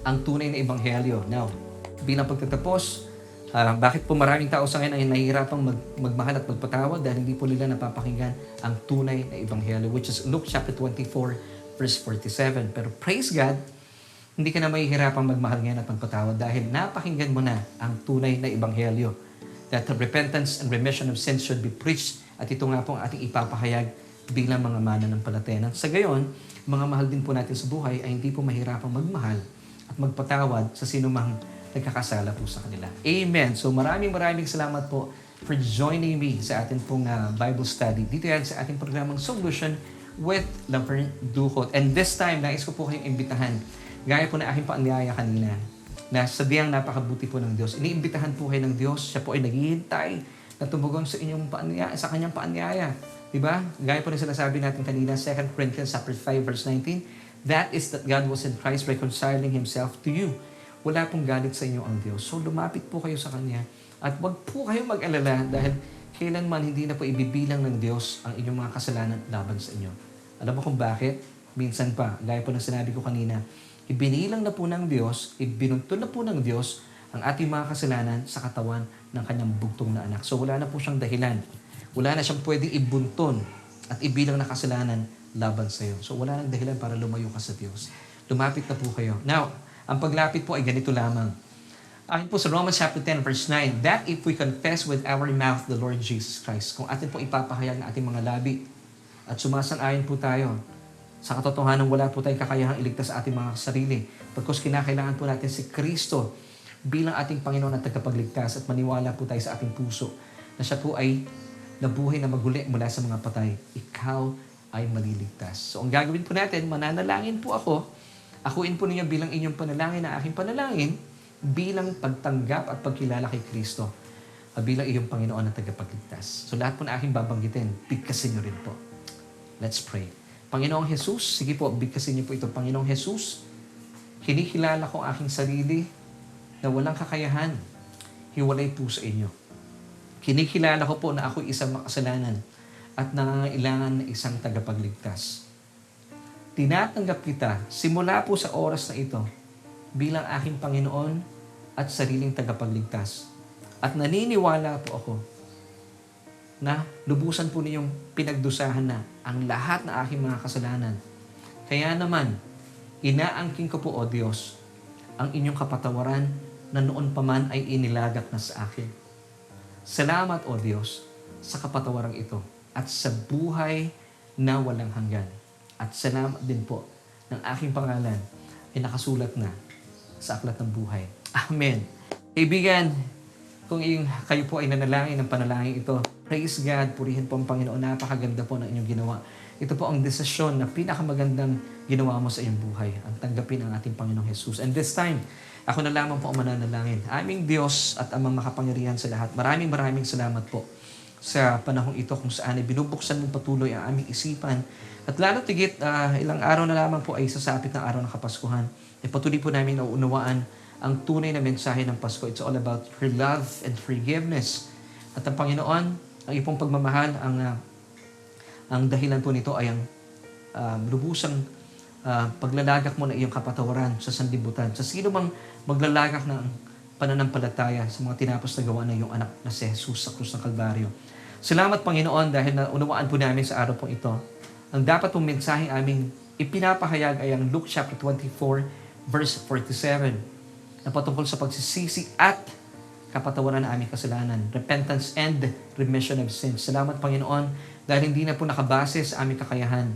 ang tunay na ebanghelyo. Now, bilang pagtatapos, bakit po maraming tao sa ngayon ay nahihirapang magmahal at magpatawad dahil hindi po nila napapakinggan ang tunay na ebanghelyo, which is Luke chapter 24, verse 47. Pero praise God, hindi ka na mahihirapang magmahal ngayon at magpatawad dahil napakinggan mo na ang tunay na ebanghelyo. That repentance and remission of sins should be preached. At ito nga po ang ating ipapahayag bilang mga mananampalataya. Sa gayon, mga mahal din po natin sa buhay ay hindi po mahirapang magmahal at magpatawad sa sinumang nagkakasala po sa kanila. Amen. So maraming salamat po for joining me sa ating pong Bible study. Dito yan sa ating programang Solution with Laverne Duhot. And this time, nais ko po kayong imbitahan. Gaya po na aking paanyaya kanina, na sadyang napakabuti po ng Diyos. Iniimbitahan po kayo ng Diyos. Siya po ay naghihintay na tumugon sa inyong sa kanyang paanyaya. Diba? Gaya po na sinasabi natin kanina, 2 Corinthians chapter 5, verse 19, that is that God was in Christ reconciling Himself to you. Wala pong galit sa inyo ang Diyos. So lumapit po kayo sa Kanya at wag po kayong mag-alala dahil kailanman hindi na po ibibilang ng Diyos ang inyong mga kasalanan laban sa inyo. Alam mo kung bakit? Minsan pa, gaya po ng sinabi ko kanina, ibinilang na po ng Diyos, ibinuntun na po ng Diyos ang ating mga kasalanan sa katawan ng kanyang bugtong na anak. So wala na po siyang dahilan. Wala na siyang pwedeng ibuntun at ibilang na kasalanan laban sa iyo. So wala nang dahilan para lumayo ka sa Diyos. Lumapit na po kayo. Now, ang paglapit po ay ganito lamang. Ayon po sa Romans chapter 10 verse 9, that if we confess with our mouth the Lord Jesus Christ, kung atin po ipapahayag ng ating mga labi at sumasang-ayon po tayo, sa katotohanan, wala po tayong kakayahang iligtas sa ating mga sarili. Pagkos kinakailangan po natin si Kristo bilang ating Panginoon at tagapagligtas at maniwala po tayo sa ating puso na siya po ay nabuhay na maguli mula sa mga patay. Ikaw ay maliligtas. So ang gagawin po natin, mananalangin po ako. Akuin po ninyo bilang inyong panalangin na aking panalangin bilang pagtanggap at pagkilala kay Kristo bilang iyong Panginoon at tagapagligtas. So lahat po na aking babanggitin, bigkasin nyo rin po. Let's pray. Panginoong Jesus, sige po, bigkasin niyo po ito. Panginoong Jesus, kinikilala ko ang aking sarili na walang kakayahan. Hiwalay po sa inyo. Kinikilala ko po na ako'y isang makasalanan at nangangailangan ng isang tagapagligtas. Tinatanggap kita simula po sa oras na ito bilang aking Panginoon at sariling tagapagligtas. At naniniwala po ako na lubusan po ninyong pinagdusahan na ang lahat na aking mga kasalanan. Kaya naman, inaangking ko po, O Diyos, ang inyong kapatawaran na noon pa man ay inilagak na sa akin. Salamat, O Diyos, sa kapatawarang ito at sa buhay na walang hanggan. At salamat din po ng aking pangalan ay nakasulat na sa aklat ng buhay. Amen. Kaibigan, kung kayo po ay nanalangin ng panalangin ito, praise God, purihin po ang Panginoon. Napakaganda po ng inyong ginawa. Ito po ang desisyon na pinakamagandang ginawa mo sa iyong buhay. Ang tanggapin ang ating Panginoong Jesus. And this time, ako na lamang po ang mananalangin. Aming Diyos at amang makapangyarihan sa lahat. Maraming salamat po sa panahong ito kung saan ay binubuksan mong patuloy ang aming isipan. At lalo tigit, ilang araw na lamang po ay sasapit ng araw ng Kapaskuhan. Ay patuloy po namin nauunawaan ang tunay na mensahe ng Pasko. It's all about her love and forgiveness. At ang Panginoon, ang ipong pagmamahal, ang dahilan po nito ay ang lubusang paglalagak mo na iyong kapatawaran sa sanlibutan. Sa sino mang maglalagak ng pananampalataya sa mga tinapos na gawa ng iyong anak na si Jesus sa krus ng Kalbaryo. Salamat, Panginoon, dahil naunawaan po namin sa araw po ito. Ang dapat pong mensaheng aming ipinapahayag ay ang Luke chapter 24, verse 47. Na patungkol sa pagsisisi at kapatawaran ng aming kasalanan, repentance and remission of sins. Salamat, Panginoon, dahil hindi na po nakabase sa aming kakayahan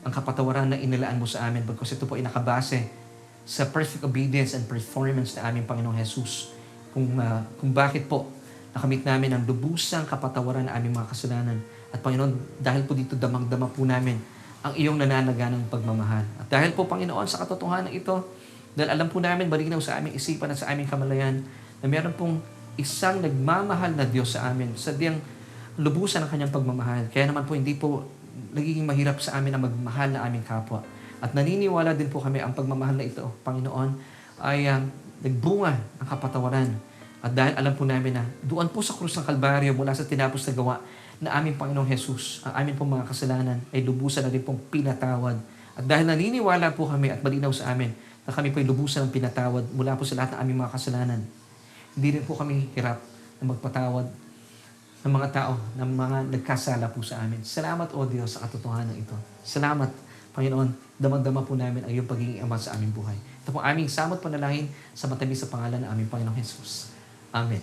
ang kapatawaran na inilaan mo sa amin, because ito po ay nakabase sa perfect obedience and performance na aming Panginoong Jesus. Kung bakit po nakamit namin ang lubusang kapatawaran ng aming mga kasalanan. At Panginoon, dahil po dito damang-dama po namin ang iyong nananaganang pagmamahal. At dahil po, Panginoon, sa katotohanan ito, dahil alam po namin, malinaw sa aming isipan at sa aming kamalayan, na meron pong isang nagmamahal na Diyos sa amin, sadyang lubusan ang kanyang pagmamahal. Kaya naman po, hindi po nagiging mahirap sa amin na magmahal na aming kapwa. At naniniwala din po kami ang pagmamahal na ito, Panginoon, ay nagbunga ng kapatawaran. At dahil alam po namin na doon po sa krus ng Kalbaryo mula sa tinapos na gawa na aming Panginoong Jesus, ang aming pong mga kasalanan ay lubusan na rin pong pinatawad. At dahil naniniwala po kami at malinaw sa amin na kami po ay lubusan ng pinatawad mula po sa lahat ng aming mga kasalanan, hindi rin po kami hirap na magpatawad ng mga tao, ng mga nagkasala po sa amin. Salamat, O Diyos, sa katotohanan ito. Salamat, Panginoon, damang-dama po namin ang iyong pagiging ama sa aming buhay. Ito po aming samot panalangin sa matamis sa pangalan ng aming Panginoong Jesus. Amen.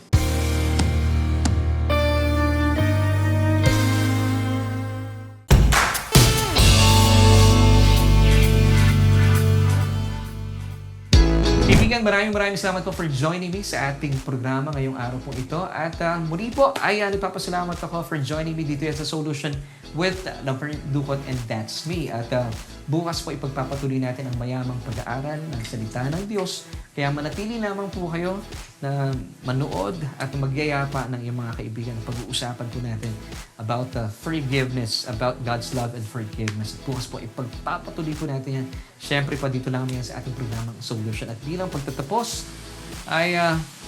Kaibigan, maraming salamat po for joining me sa ating programa ngayong araw po ito. At muli po ay nagpapasalamat ako for joining me dito sa Solution with Laverne Ducot, and that's me. At bukas po ipagpapatuloy natin ang mayamang pag-aaral ng salita ng Diyos. Kaya manatili lamang po kayo na manood at magyayapa ng iyong mga kaibigan. Pag-uusapan po natin about forgiveness, about God's love and forgiveness. At bukas po ipagpapatuloy po natin yan. Siyempre pa dito lang yan sa ating programang Solution. At bilang pagtatapos, ay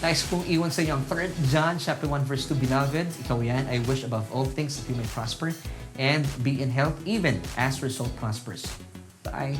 nais kong iwan sa inyo ang 3 John chapter 1 verse 2, Beloved, ikaw yan, I wish above all things that you may prosper and be in health even as your soul prospers. Bye!